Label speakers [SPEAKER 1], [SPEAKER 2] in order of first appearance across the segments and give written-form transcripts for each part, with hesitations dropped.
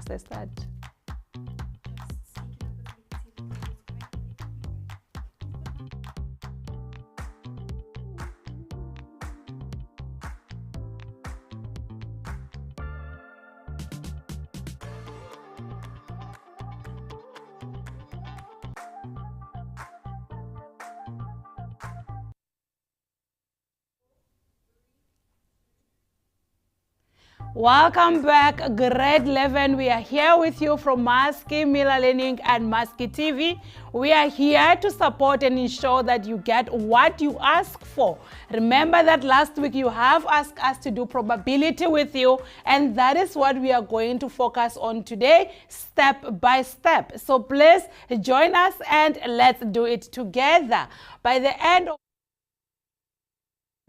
[SPEAKER 1] must I start? Welcome back, grade 11. We are here with you from Maski Miller Learning and Maski TV. We are here to support and ensure that you get what you ask for. Remember that last week you have asked us to do probability with you, and that is what we are going to focus on today, step by step. So please join us and let's do it together. By the end of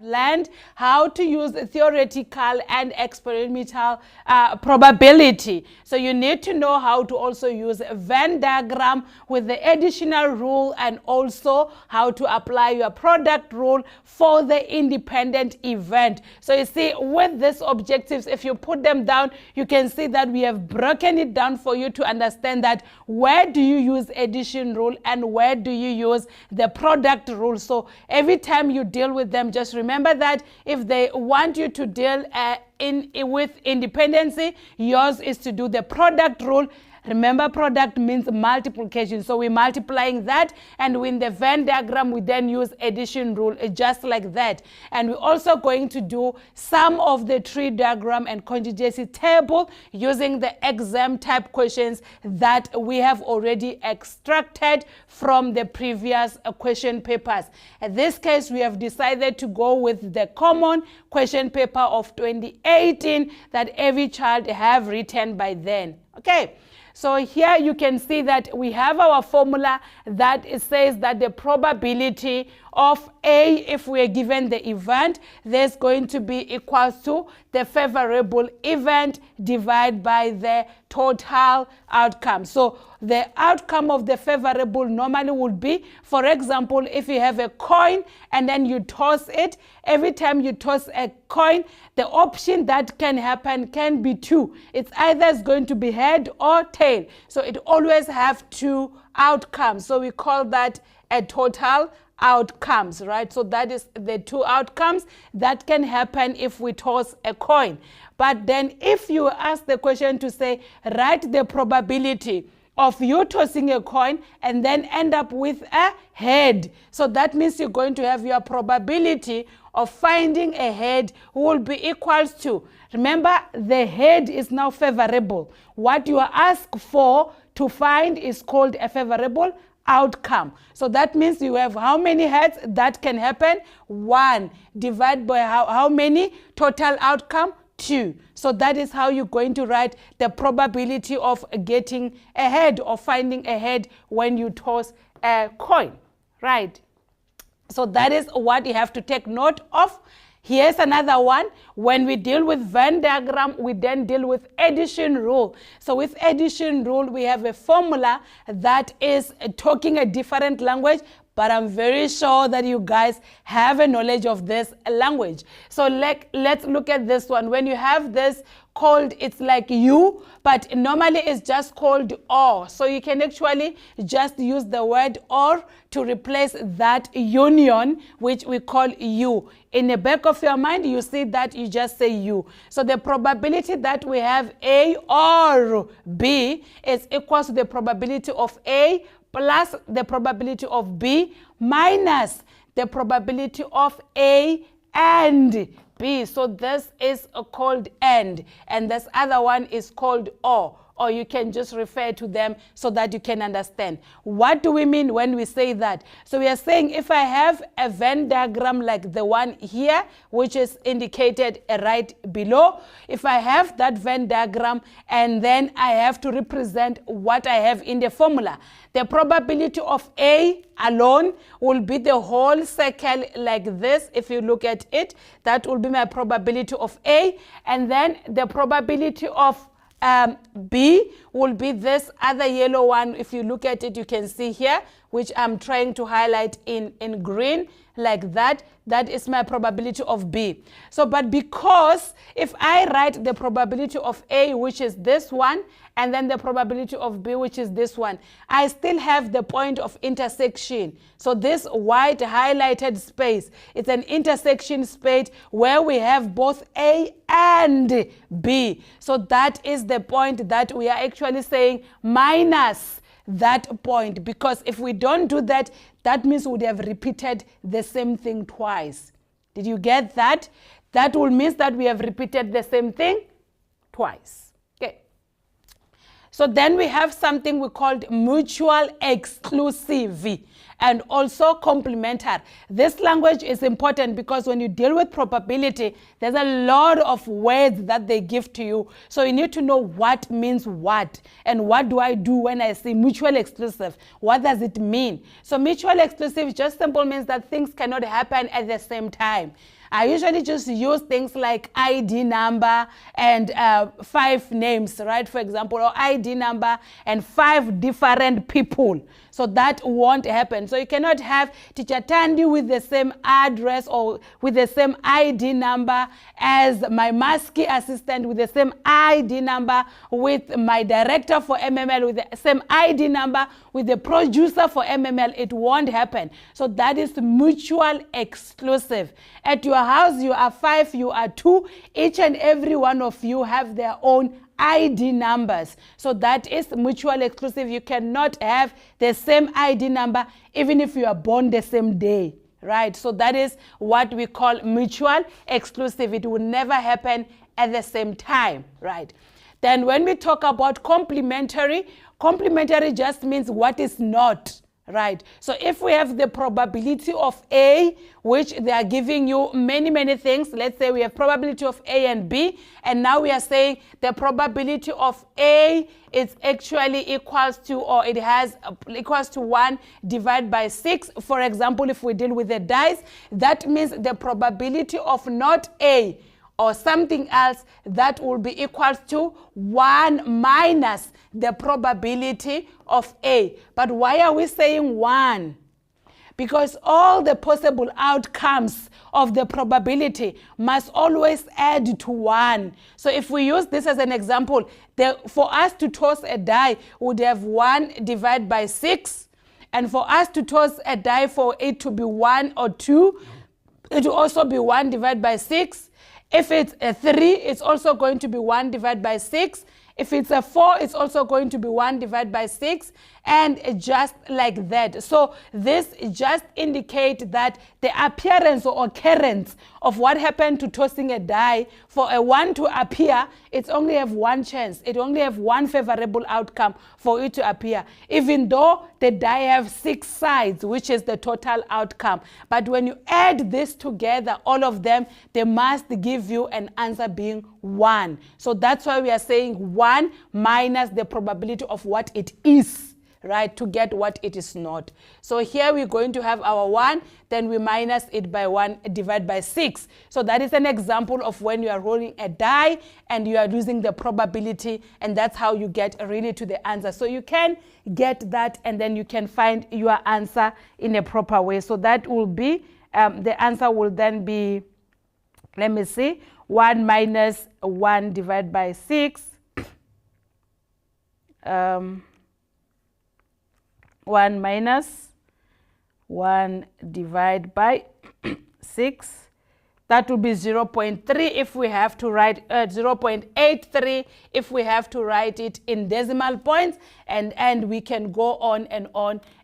[SPEAKER 1] learned how to use theoretical and experimental probability. So you need to know how to also use a Venn diagram with the additional rule, and also how to apply your product rule for the independent event. So you see, with these objectives, if you put them down, you can see that we have broken it down for you to understand that where do you use addition rule and where do you use the product rule. So every time you deal with them, just remember that if they want you to deal with independency, yours is to do the product rule. Remember, product means multiplication. So we're multiplying that, and in the Venn diagram, we then use addition rule, just like that. And we're also going to do some of the tree diagram and conjugacy table using the exam type questions that we have already extracted from the previous question papers. In this case, we have decided to go with the common question paper of 2018 that every child have written by then. Okay. So here you can see that we have our formula that it says that the probability of A, if we are given the event, there's going to be equals to the favorable event divided by the total outcome. So the outcome of the favorable normally would be, for example, if you have a coin and then you toss it, every time you toss a coin, the option that can happen can be two. It's either going to be head or tail. So it always have two outcomes. So we call that a total outcomes, right? So that is the two outcomes that can happen if we toss a coin. But then if you ask the question to say, write the probability of you tossing a coin and then end up with a head. So that means you're going to have your probability of finding a head will be equals to, remember, the head is now favorable. What you are asked for to find is called a favorable outcome. So that means you have how many heads that can happen? 1 divided by how many? Total outcome? 2. So that is how you're going to write the probability of getting a head or finding a head when you toss a coin, right? So that is what you have to take note of. Here's another one. When we deal with Venn diagram, we then deal with addition rule. So with addition rule, we have a formula that is talking a different language, but I'm very sure that you guys have a knowledge of this language. So let's look at this one. When you have this called, it's like you, but normally it's just called or. So you can actually just use the word or to replace that union, which we call you. In the back of your mind, you see that you just say you. So the probability that we have A or B is equal to the probability of A plus the probability of B minus the probability of A and B. So this is called and this other one is called or you can just refer to them so that you can understand. What do we mean when we say that? So we are saying if I have a Venn diagram like the one here, which is indicated right below, if I have that Venn diagram and then I have to represent what I have in the formula, the probability of A alone will be the whole circle like this. If you look at it, that will be my probability of A, and then the probability of B will be this other yellow one. If you look at it, you can see here, which I'm trying to highlight in green. like that, that is my probability of B. So, but because if I write the probability of A, which is this one, and then the probability of B, which is this one, I still have the point of intersection. So this white highlighted space, it's an intersection space where we have both A and B. So that is the point that we are actually saying minus that point, because if we don't do that, that means we would have repeated the same thing twice. Did you get that? That will mean that we have repeated the same thing twice. Okay. So then we have something we called mutual exclusive and also complementary. This language is important because when you deal with probability, there's a lot of words that they give to you. So you need to know what means what and what do I do when I say mutual exclusive. What does it mean? So mutual exclusive just simply means that things cannot happen at the same time. I usually just use things like ID number and 5 names, right? For example, or ID number and 5 different people. So that won't happen. So you cannot have Teacher Tandy with the same address or with the same ID number as my Maski assistant with the same ID number, with my director for MML with the same ID number, with the producer for MML. It won't happen. So that is mutual exclusive. At your house, you are 5, you are 2. Each and every one of you have their own ID numbers. So that is mutual exclusive. You cannot have the same ID number even if you are born the same day, right? So that is what we call mutual exclusive. It will never happen at the same time, right? Then when we talk about complementary, complementary just means what is not. Right. So if we have the probability of A, which they are giving you many things, let's say we have probability of A and B, and now we are saying the probability of A is actually equals to, or it has equals to 1 divided by 6. For example, if we deal with the dice, that means the probability of not A or something else, that will be equal to 1 minus the probability of A. But why are we saying 1? Because all the possible outcomes of the probability must always add to 1. So if we use this as an example, for us to toss a die, we would have 1 divided by 6. And for us to toss a die for it to be 1 or 2, it will also be 1 divided by 6. If it's a 3, it's also going to be 1 divided by 6. If it's a 4, it's also going to be 1 divided by 6, and just like that. So this just indicates that the appearance or occurrence of what happened to tossing a die, for a 1 to appear, it's only have 1 chance. It only have 1 favorable outcome for it to appear, even though the die have 6 sides, which is the total outcome. But when you add this together, all of them, they must give you an answer being 1. So that's why we are saying 1 minus the probability of what it is, right, to get what it is not. So here we're going to have our 1, then we minus it by 1 divided by 6. So that is an example of when you are rolling a die and you are using the probability, and that's how you get really to the answer. So you can get that, and then you can find your answer in a proper way. So that will be, the answer will then be, let me see, 1 minus 1 divided by 6. 1 minus 1 divided by 6. That will be 0.3 if we have to write 0.83 if we have to write it in decimal points, and we can go on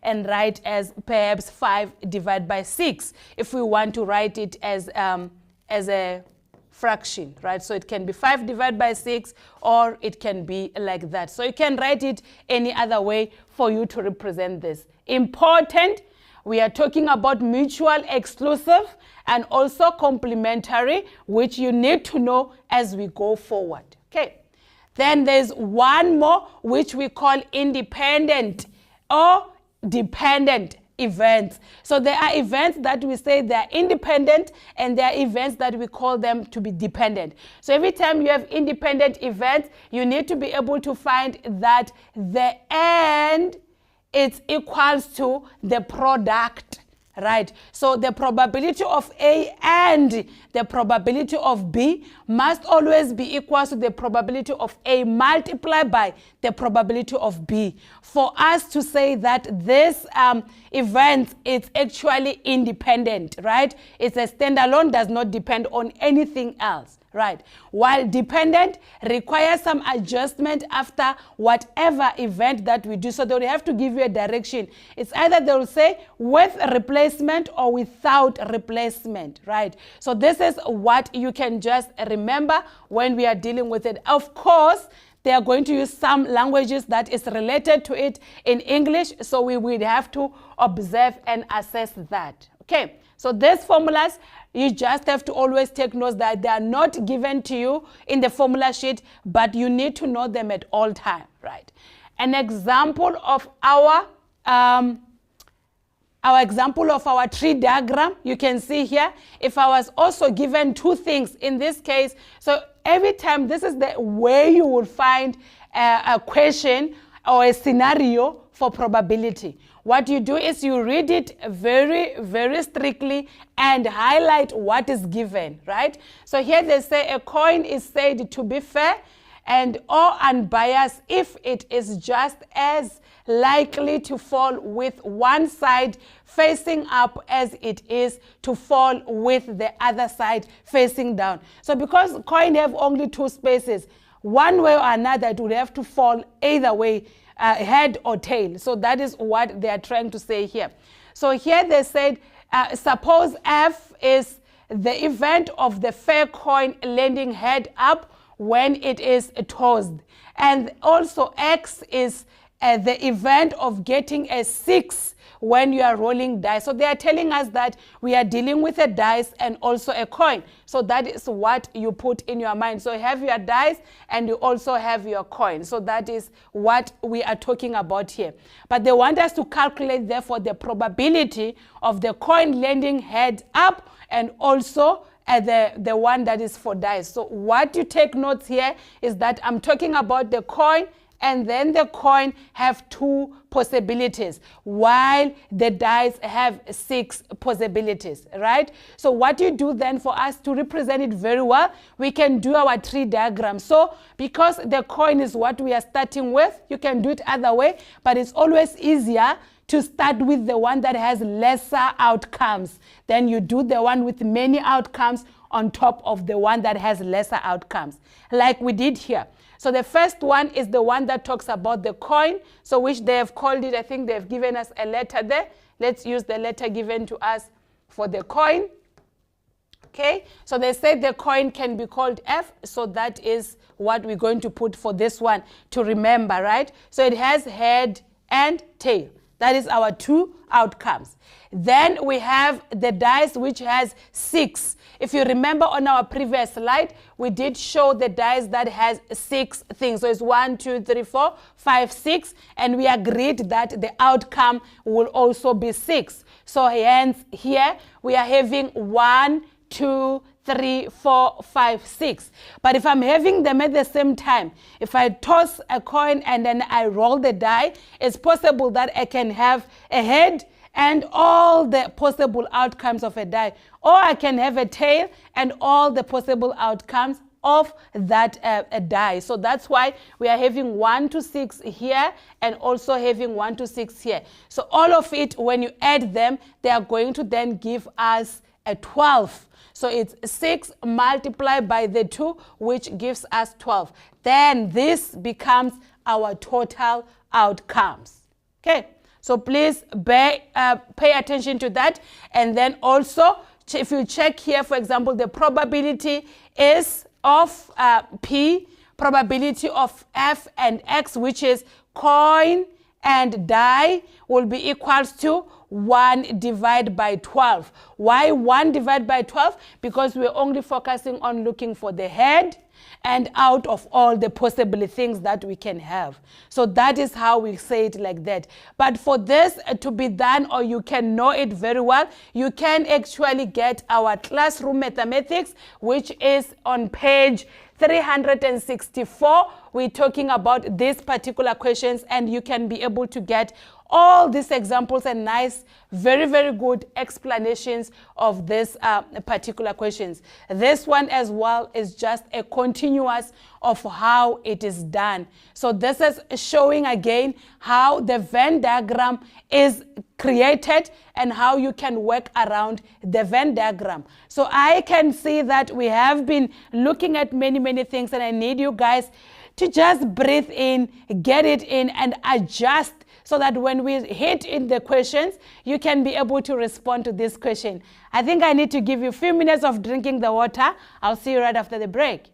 [SPEAKER 1] and write as perhaps 5 divided by 6 if we want to write it as a fraction, right? So it can be 5 divided by 6, or it can be like that. So you can write it any other way for you to represent this. Important, we are talking about mutual exclusive and also complementary, which you need to know as we go forward. Okay. Then there's one more, which we call independent or dependent events. So there are events that we say they are independent, and there are events that we call them to be dependent. So every time you have independent events, you need to be able to find that the end is equals to the product right? So the probability of A and the probability of B must always be equal to the probability of A multiplied by the probability of B for us to say that this event is actually independent, right? It's a standalone, does not depend on anything else. Right. While dependent requires some adjustment after whatever event that we do. So they will have to give you a direction. It's either they will say with replacement or without replacement. Right. So this is what you can just remember when we are dealing with it. Of course, they are going to use some languages that is related to it in English. So we will have to observe and assess that. Okay. So these formulas, you just have to always take notes that they are not given to you in the formula sheet, but you need to know them at all times, right? An example of our tree diagram, you can see here, if I was also given two things in this case, so every time this is the way you would find a question or a scenario for probability. What you do is you read it very, very strictly and highlight what is given, right? So here they say a coin is said to be fair and or unbiased if it is just as likely to fall with one side facing up as it is to fall with the other side facing down. So because coin have only two spaces, one way or another it would have to fall either way, head or tail. So that is what they are trying to say here. So here they said, suppose F is the event of the fair coin landing head up when it is tossed. And also X is the event of getting a 6 when you are rolling dice. So they are telling us that we are dealing with a dice and also a coin. So that is what you put in your mind. So you have your dice and you also have your coin. So that is what we are talking about here. But they want us to calculate therefore the probability of the coin landing head up and also the one that is for dice. So what you take notes here is that I'm talking about the coin, and then the coin have two possibilities, while the dice have 6 possibilities, right? So what you do then, for us to represent it very well, we can do our tree diagram. So because the coin is what we are starting with, you can do it other way, but it's always easier to start with the one that has lesser outcomes. Then you do the one with many outcomes on top of the one that has lesser outcomes, like we did here. So the first one is the one that talks about the coin, so which they have called it, I think they've given us a letter there. Let's use the letter given to us for the coin. Okay, so they said the coin can be called F, so that is what we're going to put for this one to remember, right? So it has head and tail. That is our two outcomes. Then we have the dice, which has 6. If you remember on our previous slide, we did show the dice that has 6 things. So it's 1, 2, 3, 4, 5, 6. And we agreed that the outcome will also be 6. So hence here we are having 1, 2, 3, 4, 5, 6. But if I'm having them at the same time, if I toss a coin and then I roll the die, it's possible that I can have a head and all the possible outcomes of a die, or I can have a tail and all the possible outcomes of that die. So that's why we are having 1 to 6 here and also having 1 to 6 here. So all of it, when you add them, they are going to then give us a 12. So it's 6 multiplied by the 2, which gives us 12. Then this becomes our total outcomes. Okay, so please pay attention to that. And then also, if you check here, for example, the probability is of P, probability of F and X, which is coin and die, will be equals to 1 divided by 12. Why 1 divided by 12? Because we're only focusing on looking for the head and out of all the possible things that we can have. So that is how we say it like that. But for this to be done, or you can know it very well, you can actually get our classroom mathematics, which is on page 364. We're talking about these particular questions, and you can be able to get all these examples and nice, very, very good explanations of this particular questions. This one as well is just a continuous of how it is done. So this is showing again how the Venn diagram is created and how you can work around the Venn diagram. So I can see that we have been looking at many, many things, and I need you guys to just breathe in, get it in, and adjust so that when we hit in the questions, you can be able to respond to this question. I think I need to give you a few minutes of drinking the water. I'll see you right after the break.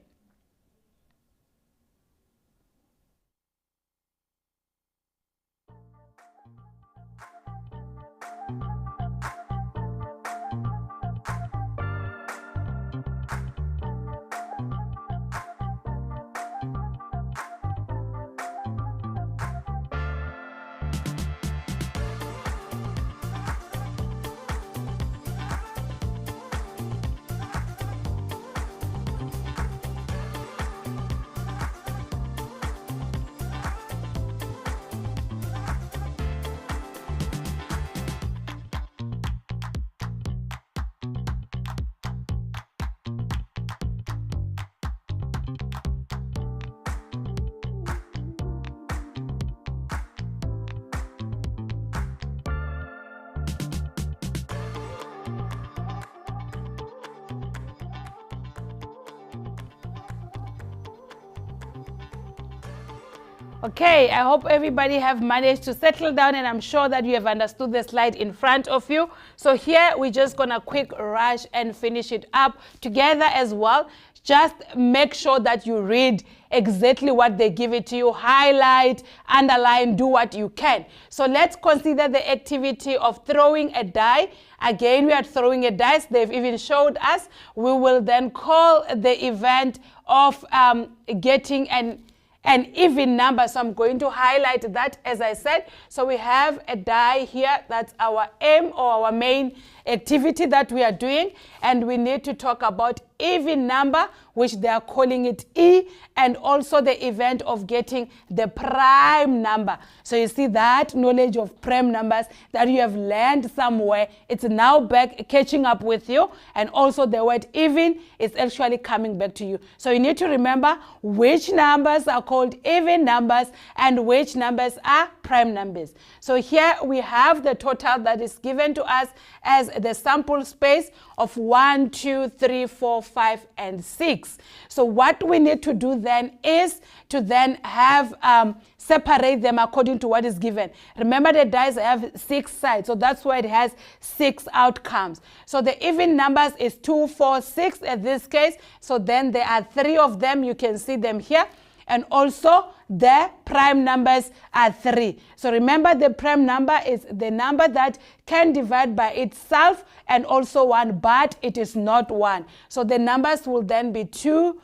[SPEAKER 1] Okay, I hope everybody have managed to settle down, and I'm sure that you have understood the slide in front of you. So here we're just gonna quick rush and finish it up together as well. Just make sure that you read exactly what they give it to you, highlight, underline, do what you can. So let's consider the activity of throwing a die. Again, we are throwing a dice. They've even showed us. We will then call the event of getting an even number. So I'm going to highlight that, as I said. So we have a die here. That's our aim or our main activity that we are doing. And we need to talk about even number, which they are calling it E, and also the event of getting the prime number. So you see that knowledge of prime numbers that you have learned somewhere, it's now back catching up with you, and also the word even is actually coming back to you. So you need to remember which numbers are called even numbers and which numbers are prime numbers. So here we have the total that is given to us as the sample space of 1, 2, 3, 4, 5, and 6. So what we need to do then is to then have separate them according to what is given. Remember, the dice have 6 sides, so that's why it has 6 outcomes. So the even numbers is 2, 4, 6 in this case. So then there are 3 of them. You can see them here. And also the prime numbers are 3. So remember, the prime number is the number that can divide by itself and also 1, but it is not 1. So the numbers will then be 2,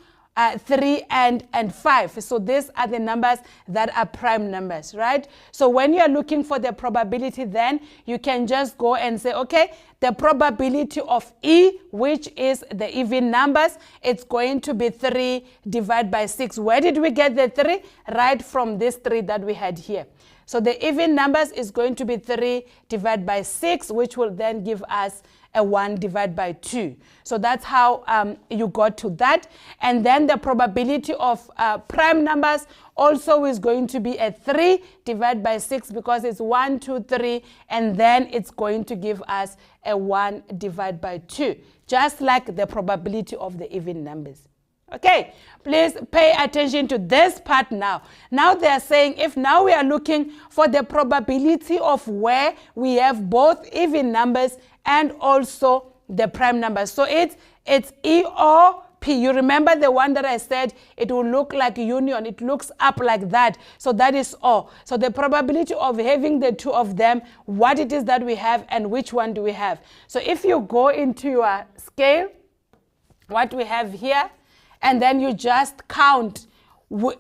[SPEAKER 1] 3, and 5. So these are the numbers that are prime numbers, right? So when you're looking for the probability, then you can just go and say, okay, the probability of E, which is the even numbers, it's going to be 3 divided by 6. Where did we get the 3? Right from this 3 that we had here. So the even numbers is going to be 3 divided by 6, which will then give us a 1 divided by 2. So that's how you got to that. And then the probability of prime numbers also is going to be a 3 divided by 6, because it's 1, 2, 3, and then it's going to give us a 1 divided by 2, just like the probability of the even numbers. Okay, please pay attention to this part now. Now they are saying, if now we are looking for the probability of where we have both even numbers and also the prime numbers. So it's E or P. You remember the one that I said it will look like union. It looks up like that. So that is O. So the probability of having the two of them, what it is that we have and which one do we have. So if you go into your scale, what we have here, and then you just count.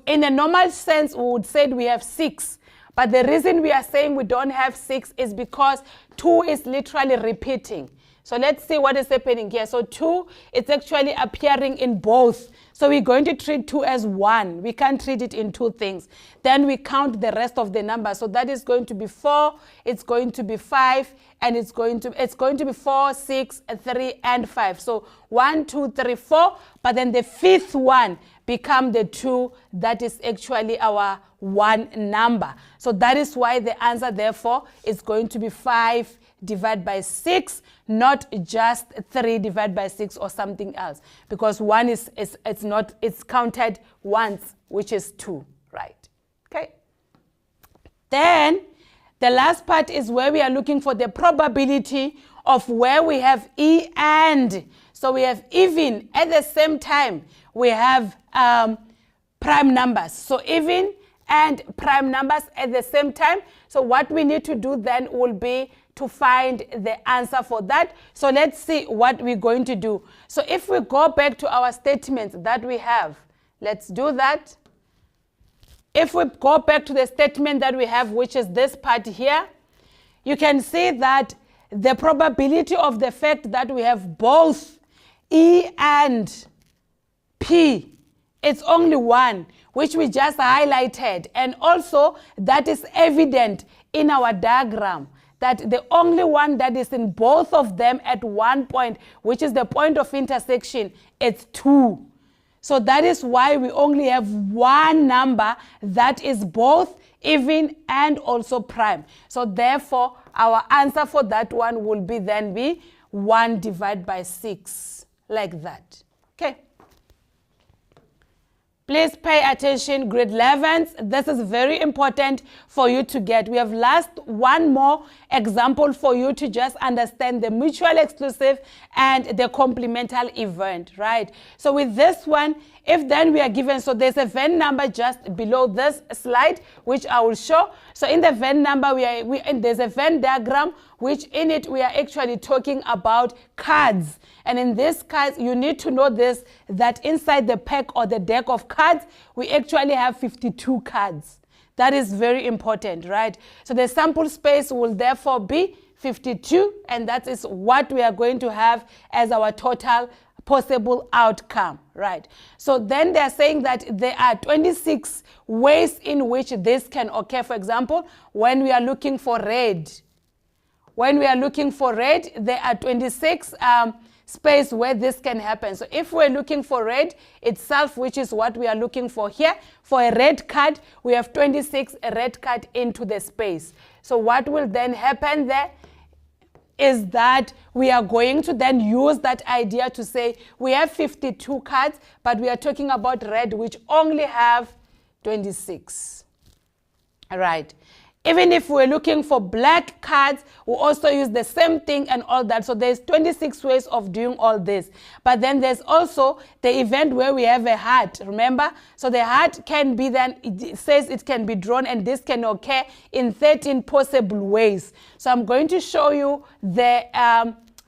[SPEAKER 1] In a normal sense, we would say we have 6. But the reason we are saying we don't have 6 is because 2 is literally repeating. So let's see what is happening here. So 2, it's actually appearing in both. So we're going to treat 2 as 1. We can't treat it in 2 things. Then we count the rest of the numbers. So that is going to be 4, it's going to be 5, and it's going to be 4, 6, 3, and 5. So 1, 2, 3, 4. But then the 5th one become the 2. That is actually our 1 number. So that is why the answer, therefore, is going to be 5 divided by 6, not just 3 divided by 6 or something else, because 1 it's counted once, which is 2, right? Okay. Then the last part is where we are looking for the probability of where we have E and. So we have even, at the same time we have prime numbers. So even and prime numbers at the same time. So what we need to do then will be to find the answer for that. So let's see what we're going to do. So if we go back to our statements that we have, let's do that. If we go back to the statement that we have, which is this part here, you can see that the probability of the fact that we have both E and P, it's only 1, which we just highlighted. And also that is evident in our diagram, that the only one that is in both of them at one point, which is the point of intersection, it's 2. So that is why we only have 1 number that is both even and also prime. So therefore, our answer for that one will be then be 1 divided by 6, like that. Okay. Please pay attention, grade 11s. This is very important for you to get. We have last one more example for you to just understand the mutual exclusive and the complementary event, right? So with this one, if then we are given, so there's a Venn number just below this slide, which I will show. So in the Venn number, there's a Venn diagram, which in it we are actually talking about cards. And in this cards, you need to know this, that inside the pack or the deck of cards, we actually have 52 cards. That is very important, right? So the sample space will therefore be 52, and that is what we are going to have as our total possible outcome, right? So then they're saying that there are 26 ways in which this can occur. For example, when we are looking for red, there are 26 space where this can happen. So if we're looking for red itself, which is what we are looking for here, for a red card, we have 26 red card into the space. So what will then happen there is that we are going to then use that idea to say we have 52 cards, but we are talking about red, which only have 26. All right. Even if we're looking for black cards, we also use the same thing and all that. So there's 26 ways of doing all this. But then there's also the event where we have a heart, remember? So the heart can be then, it says it can be drawn, and this can occur in 13 possible ways. So I'm going to show you the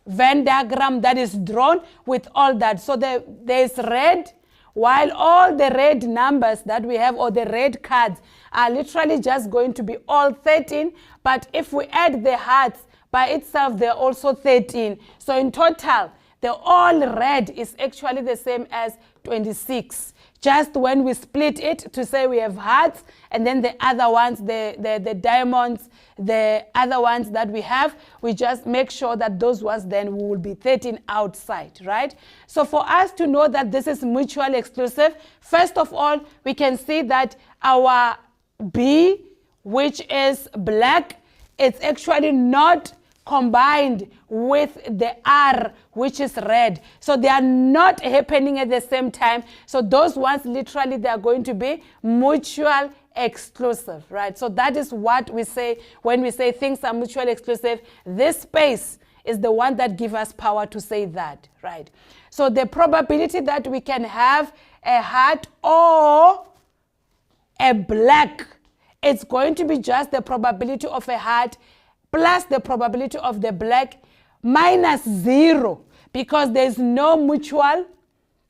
[SPEAKER 1] Venn diagram that is drawn with all that. So there's red, while all the red numbers that we have, or the red cards, are literally just going to be all 13. But if we add the hearts by itself, they're also 13. So in total, the all red is actually the same as 26. Just when we split it to say we have hearts, and then the other ones, the diamonds, the other ones that we have, we just make sure that those ones then will be 13 outside, right? So for us to know that this is mutually exclusive, first of all, we can see that our B, which is black, it's actually not combined with the R, which is red. So they are not happening at the same time. So those ones, literally, they are going to be mutual exclusive, right? So that is what we say when we say things are mutually exclusive. This space is the one that gives us power to say that, right? So the probability that we can have a heart or a black, it's going to be just the probability of a heart plus the probability of the black minus 0, because there's no mutual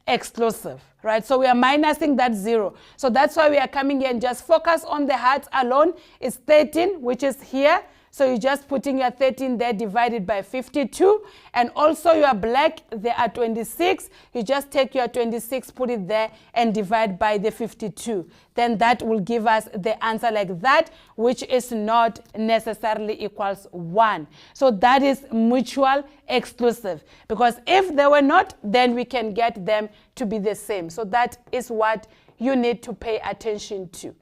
[SPEAKER 1] exclusive, right? So we are minusing that 0. So that's why we are coming here and just focus on the hearts alone. It's 13, which is here. So you're just putting your 13 there divided by 52. And also your black, there are 26. You just take your 26, put it there, and divide by the 52. Then that will give us the answer like that, which is not necessarily equals 1. So that is mutual exclusive. Because if they were not, then we can get them to be the same. So that is what you need to pay attention to.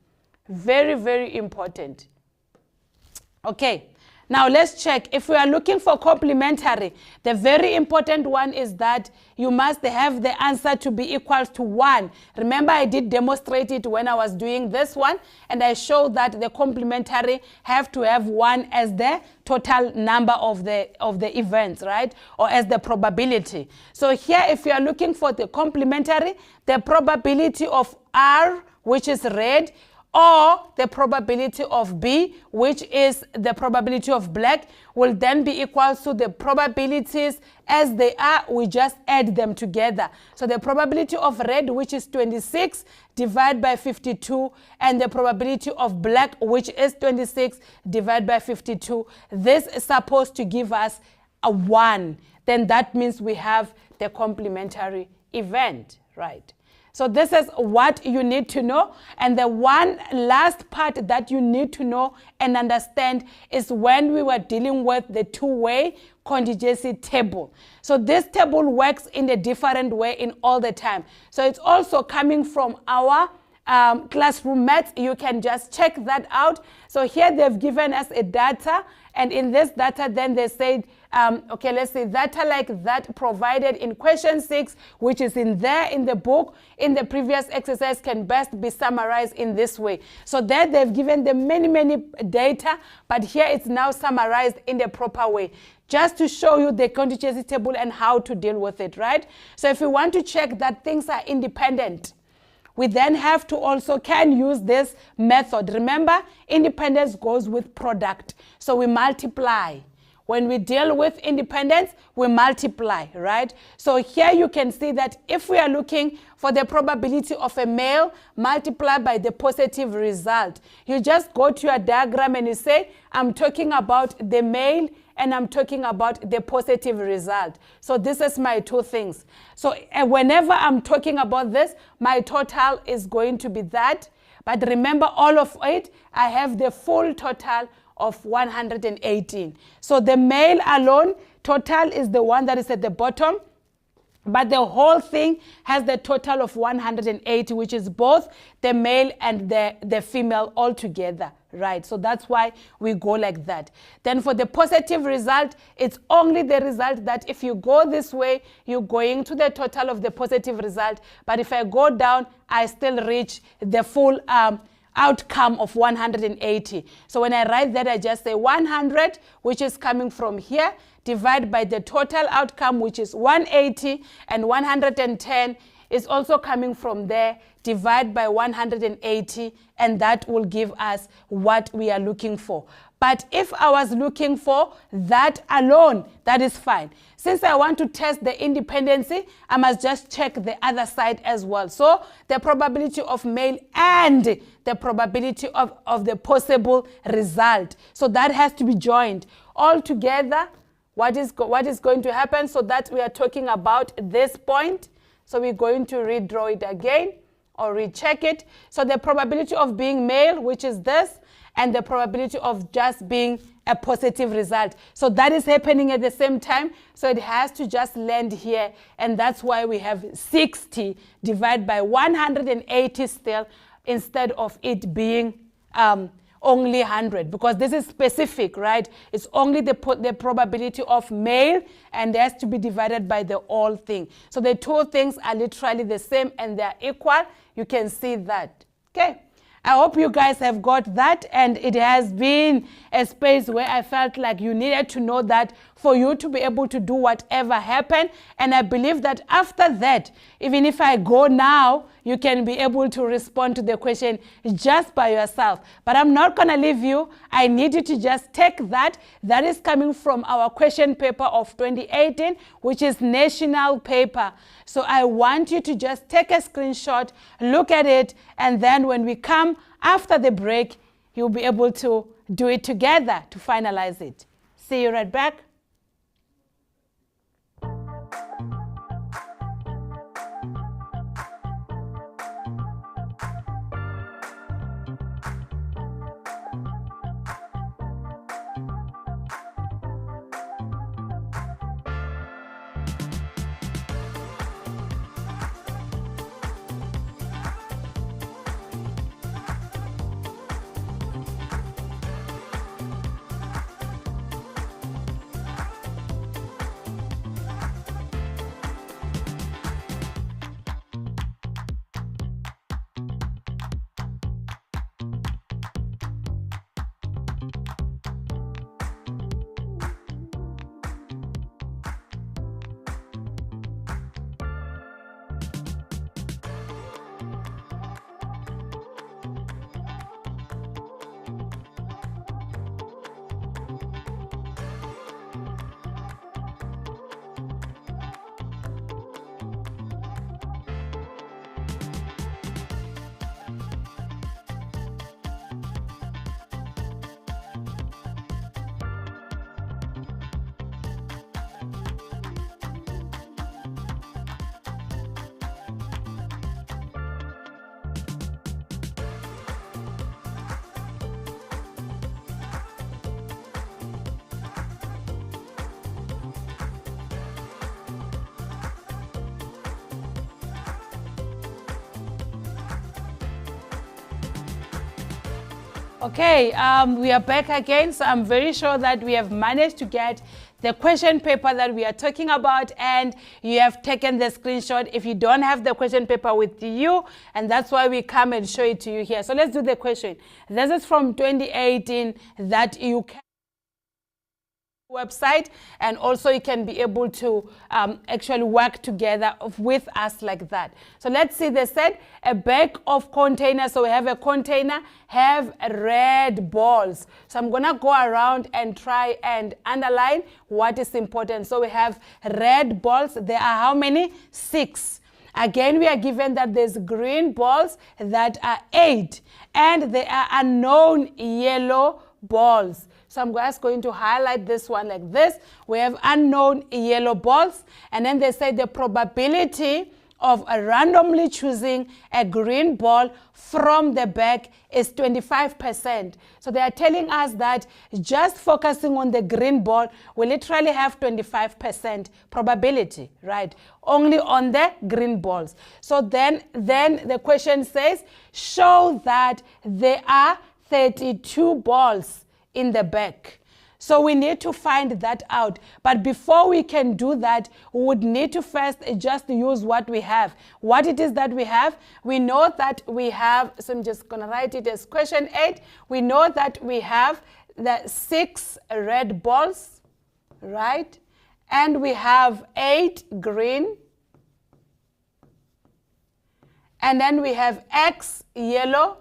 [SPEAKER 1] Very, very important. Okay, now let's check. If we are looking for complementary, the very important one is that you must have the answer to be equal to 1. Remember, I did demonstrate it when I was doing this one, and I showed that the complementary have to have 1 as the total number of the events, right? Or as the probability. So here, if you are looking for the complementary, the probability of R, which is red, or the probability of B, which is the probability of black, will then be equal to the probabilities as they are. We just add them together. So the probability of red, which is 26, divided by 52, and the probability of black, which is 26, divided by 52. This is supposed to give us a 1. Then that means we have the complementary event, right? So this is what you need to know. And the one last part that you need to know and understand is when we were dealing with the two-way contingency table. So this table works in a different way in all the time. So it's also coming from our classroom maths. You can just check that out. So here they've given us a data, and in this data then they said, okay, let's say data like that provided in question 6, which is in there in the book, in the previous exercise, can best be summarized in this way. So there they've given them many data, but here it's now summarized in the proper way, just to show you the contingency table and how to deal with it, right? So if you want to check that things are independent, we then have to also can use this method. Remember, independence goes with product. So we multiply. When we deal with independence, we multiply, right? So here you can see that if we are looking for the probability of a male, multiply by the positive result. You just go to your diagram and you say, I'm talking about the male and I'm talking about the positive result. So this is my two things. So whenever I'm talking about this, my total is going to be that. But remember, all of it, I have the full total of 118. So the male alone total is the one that is at the bottom, but the whole thing has the total of 180, which is both the male and the female all together, right? So that's why we go like that. Then for the positive result, it's only the result that if you go this way, you're going to the total of the positive result. But if I go down, I still reach the full outcome of 180. So when I write that, I just say 100, which is coming from here, divide by the total outcome, which is 180, and 110 is also coming from there, divide by 180, and that will give us what we are looking for. But if I was looking for that alone, that is fine. Since I want to test the independency, I must just check the other side as well. So the probability of male and the probability of the possible result. So that has to be joined. All together, what is going to happen? So that we are talking about this point. So we're going to redraw it again or recheck it. So the probability of being male, which is this, and the probability of just being a positive result. So that is happening at the same time. So it has to just land here. And that's why we have 60 divided by 180 still, instead of it being only 100, because this is specific, right? It's only the probability of male, and it has to be divided by the whole thing. So the two things are literally the same and they're equal. You can see that. Okay. I hope you guys have got that, and it has been a space where I felt like you needed to know that for you to be able to do whatever happened. And I believe that after that, even if I go now, you can be able to respond to the question just by yourself. But I'm not going to leave you. I need you to just take that. That is coming from our question paper of 2018, which is national paper. So I want you to just take a screenshot, look at it, and then when we come after the break, you'll be able to do it together to finalize it. See you right back. Okay, we are back again, so I'm very sure that we have managed to get the question paper that we are talking about, and you have taken the screenshot if you don't have the question paper with you, and that's why we come and show it to you here. So let's do the question. This is from 2018 that you can website, and also you can be able to actually work together with us like that. So let's see, they said a bag of containers. So we have a container, have red balls. So I'm gonna go around and try and underline what is important. So we have red balls. There are how many? 6. Again, we are given that there's green balls that are 8, and there are unknown yellow balls. So I'm just going to highlight this one like this. We have unknown yellow balls, and then they say the probability of randomly choosing a green ball from the bag is 25%. So they are telling us that just focusing on the green ball, we literally have 25% probability, right? Only on the green balls. So then the question says, show that there are 32 balls in the bag. So we need to find that out. But before we can do that, we would need to first just use what we have. What it is that we have, we know that we have, so I'm just gonna write it as question 8. We know that we have the 6 red balls, right? And we have 8 green. And then we have X yellow.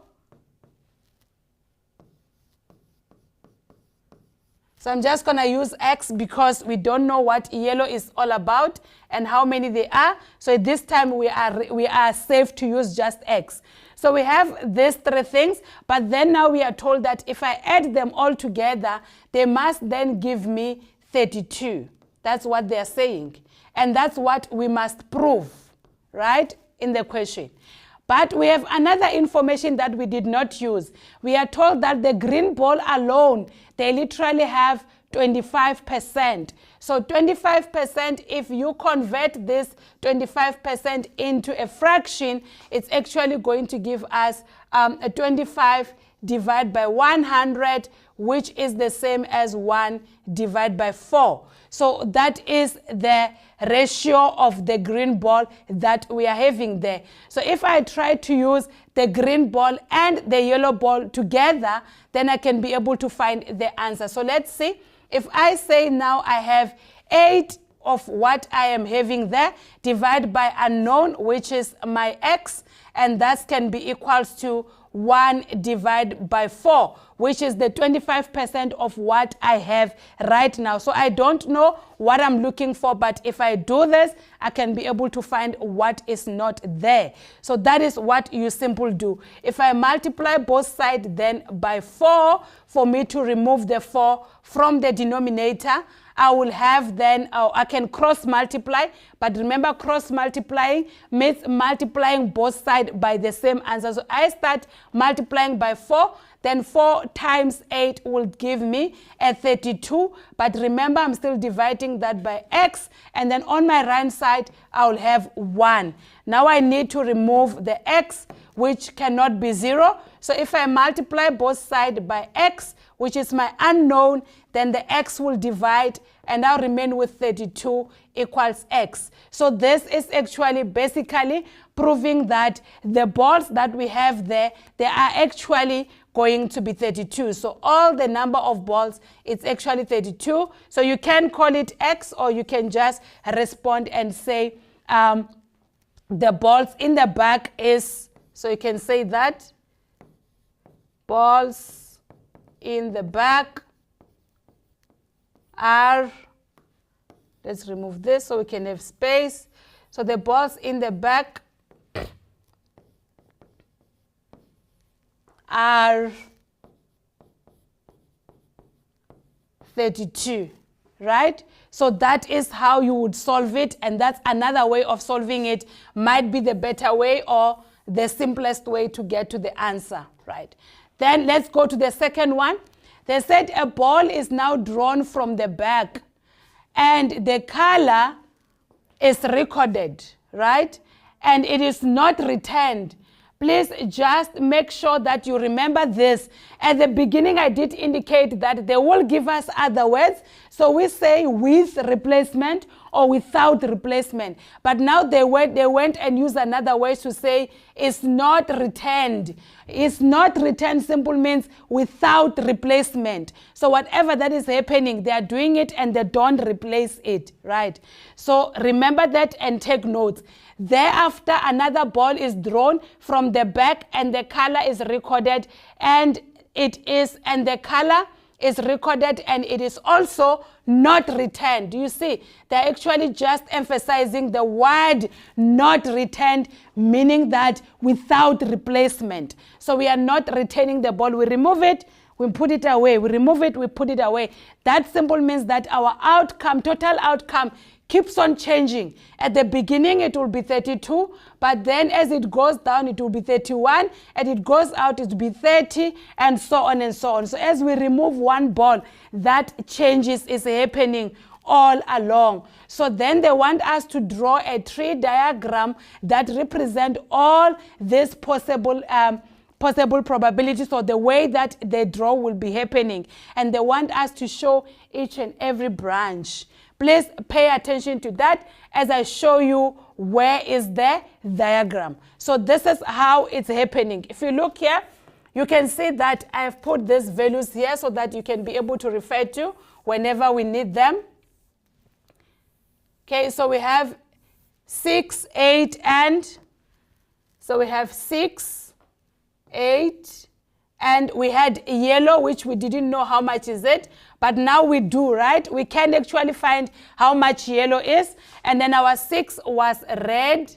[SPEAKER 1] So I'm just going to use X because we don't know what yellow is all about and how many they are. So this time we are safe to use just X. So we have these 3 things, but then now we are told that if I add them all together, they must then give me 32. That's what they are saying. And that's what we must prove, right, in the question. But we have another information that we did not use. We are told that the green ball alone, they literally have 25%. So 25%, if you convert this 25% into a fraction, it's actually going to give us a 25 divided by 100, which is the same as 1 divided by 4. So that is the ratio of the green ball that we are having there. So if I try to use the green ball and the yellow ball together, then I can be able to find the answer. So let's see. If I say now I have 8 of what I am having there, divided by unknown, which is my X, and that can be equals to 1 divided by 4, which is the 25% of what I have right now. So I don't know what I'm looking for, but if I do this, I can be able to find what is not there. So that is what you simply do. If I multiply both sides then by 4, for me to remove the 4 from the denominator, I will have then, I can cross multiply, but remember cross multiplying means multiplying both sides by the same answer. So I start multiplying by 4, then 4 times 8 will give me a 32, but remember I'm still dividing that by x, and then on my right side I will have 1. Now I need to remove the x, which cannot be 0. So if I multiply both sides by x, which is my unknown, then the x will divide and I'll remain with 32 equals x. So this is actually basically proving that the balls that we have there, they are actually going to be 32. So all the number of balls, it's actually 32. So you can call it x, or you can just respond and say the balls in the back is, so you can say that balls in the back are, let's remove this so we can have space. So the balls in the back are 32, right? So that is how you would solve it, and that's another way of solving it. Might be the better way or the simplest way to get to the answer, right? Then let's go to the second one. They said a ball is now drawn from the back and the color is recorded, right? And it is not returned. Please just make sure that you remember this. At the beginning, I did indicate that they will give us other words. So we say with replacement or without replacement. But now they went and used another way to say it's not returned. It's not returned simple means without replacement. So whatever that is happening, they are doing it and they don't replace it, right? So remember that and take notes. Thereafter, another ball is drawn from the back and the color is recorded, and the color is recorded and it is also not returned. Do you see? They're actually just emphasizing the word not returned, meaning that without replacement. So we are not returning the ball. We remove it, we put it away. We remove it, we put it away. That simple means that our outcome, total outcome, keeps on changing. At the beginning, it will be 32, but then as it goes down, it will be 31, and it goes out, it will be 30, and so on and so on. So as we remove one ball, that changes is happening all along. So then they want us to draw a tree diagram that represent all these possible probabilities, or the way that the draw will be happening. And they want us to show each and every branch. Please pay attention to that as I show you where is the diagram. So this is how it's happening. If you look here, you can see that I've put these values here so that you can be able to refer to whenever we need them. Okay, so we have 6, 8, and so we have 6, 8, and we had yellow, which we didn't know how much is it, but now we do, right? We can actually find how much yellow is, and then our 6 was red,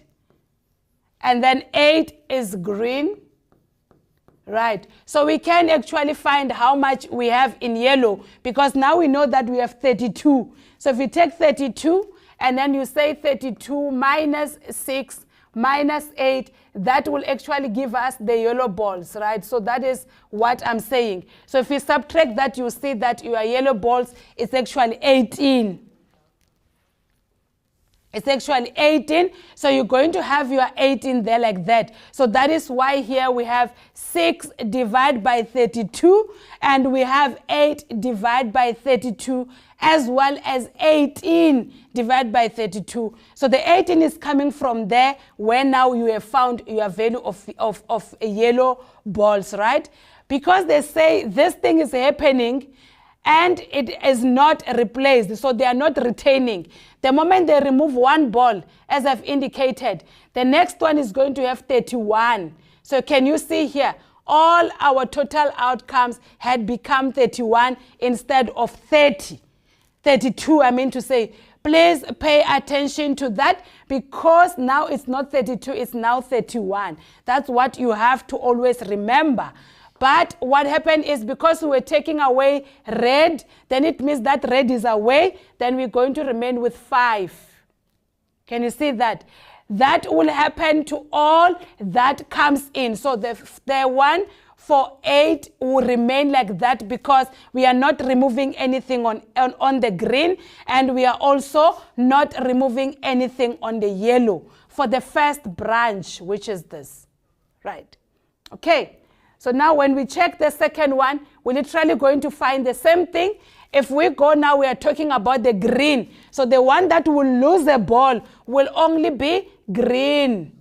[SPEAKER 1] and then 8 is green, right? So we can actually find how much we have in yellow, because now we know that we have 32. So if you take 32, and then you say 32 minus 6 minus 8, that will actually give us the yellow balls, right? So that is what I'm saying. So if you subtract that, you see that your yellow balls is actually 18. It's actually 18, so you're going to have your 18 there like that. So that is why here we have 6 divided by 32, and we have 8 divided by 32, as well as 18 divided by 32. So the 18 is coming from there, where now you have found your value of yellow balls, right? Because they say this thing is happening, and it is not replaced, so they are not retaining. The moment they remove one ball, as I've indicated, the next one is going to have 31. So can you see here? All our total outcomes had become 31 instead of 30. 32, I mean to say. Please pay attention to that, because now it's not 32, it's now 31. That's what you have to always remember. But what happened is, because we were taking away red, then it means that red is away, then we're going to remain with 5. Can you see that? That will happen to all that comes in. So the 1 for 8 will remain like that, because we are not removing anything on the green, and we are also not removing anything on the yellow for the first branch, which is this, right? Okay, so now when we check the second one, we're literally going to find the same thing. If we go now, we are talking about the green. So the one that will lose the ball will only be green.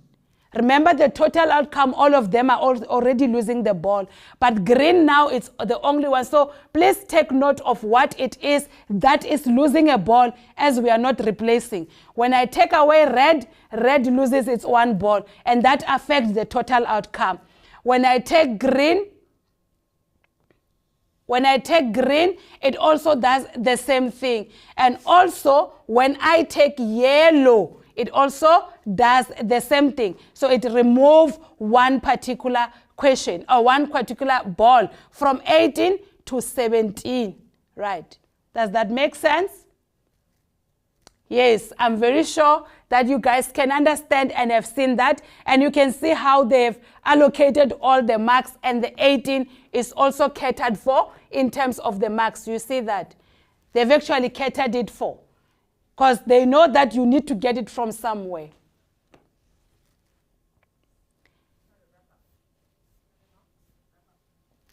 [SPEAKER 1] Remember, the total outcome, all of them are already losing the ball. But green now is the only one. So please take note of what it is that is losing a ball, as we are not replacing. When I take away red, red loses its one ball, and that affects the total outcome. When I take green, it also does the same thing. And also, when I take yellow, it also does the same thing. So it removes one particular question, or one particular ball, from 18 to 17, right? Does that make sense? Yes, I'm very sure that you guys can understand and have seen that. And you can see how they've allocated all the marks, and the 18 is also catered for in terms of the marks. You see that? They've actually catered it for, because they know that you need to get it from somewhere.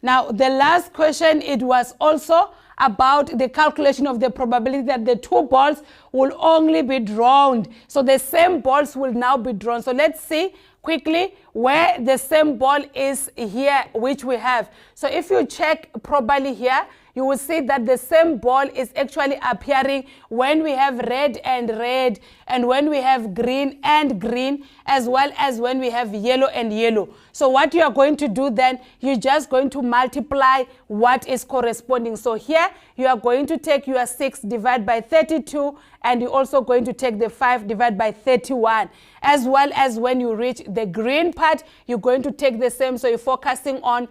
[SPEAKER 1] Now, the last question, it was also about the calculation of the probability that the two balls will only be drawn. So the same balls will now be drawn. So let's see quickly where the same ball is here, which we have. So if you check properly here, you will see that the same ball is actually appearing when we have red and red, and when we have green and green, as well as when we have yellow and yellow. So what you are going to do then, you're just going to multiply what is corresponding. So here you are going to take your 6 divided by 32, and you're also going to take the 5 divided by 31. As well as when you reach the green part, you're going to take the same. So you're focusing on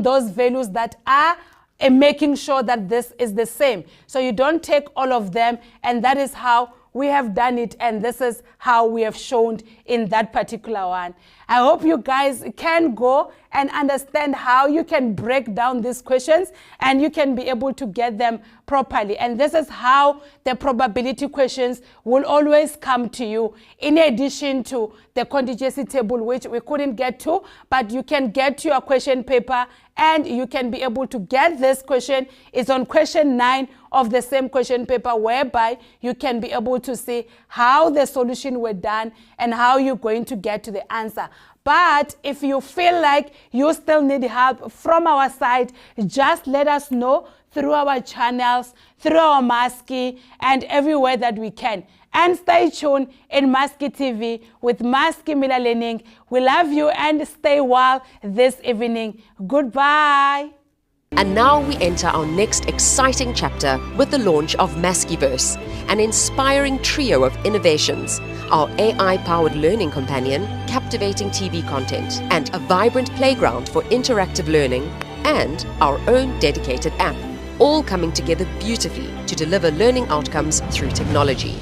[SPEAKER 1] those values that are and making sure that this is the same. So you don't take all of them, and that is how we have done it, and this is how we have shown in that particular one. I hope you guys can go and understand how you can break down these questions, and you can be able to get them properly. And this is how the probability questions will always come to you, in addition to the contingency table, which we couldn't get to, but you can get to your question paper, and you can be able to get this question. It's on question 9 of the same question paper, whereby you can be able to see how the solution were done and how you're going to get to the answer. But if you feel like you still need help from our side, just let us know through our channels, through our Maski, and everywhere that we can. And stay tuned in Maski TV with Maski Miller Learning. We love you, and stay well this evening. Goodbye.
[SPEAKER 2] And now we enter our next exciting chapter with the launch of Maskiverse, an inspiring trio of innovations, our AI-powered learning companion, captivating TV content, and a vibrant playground for interactive learning, and our own dedicated app, all coming together beautifully to deliver learning outcomes through technology.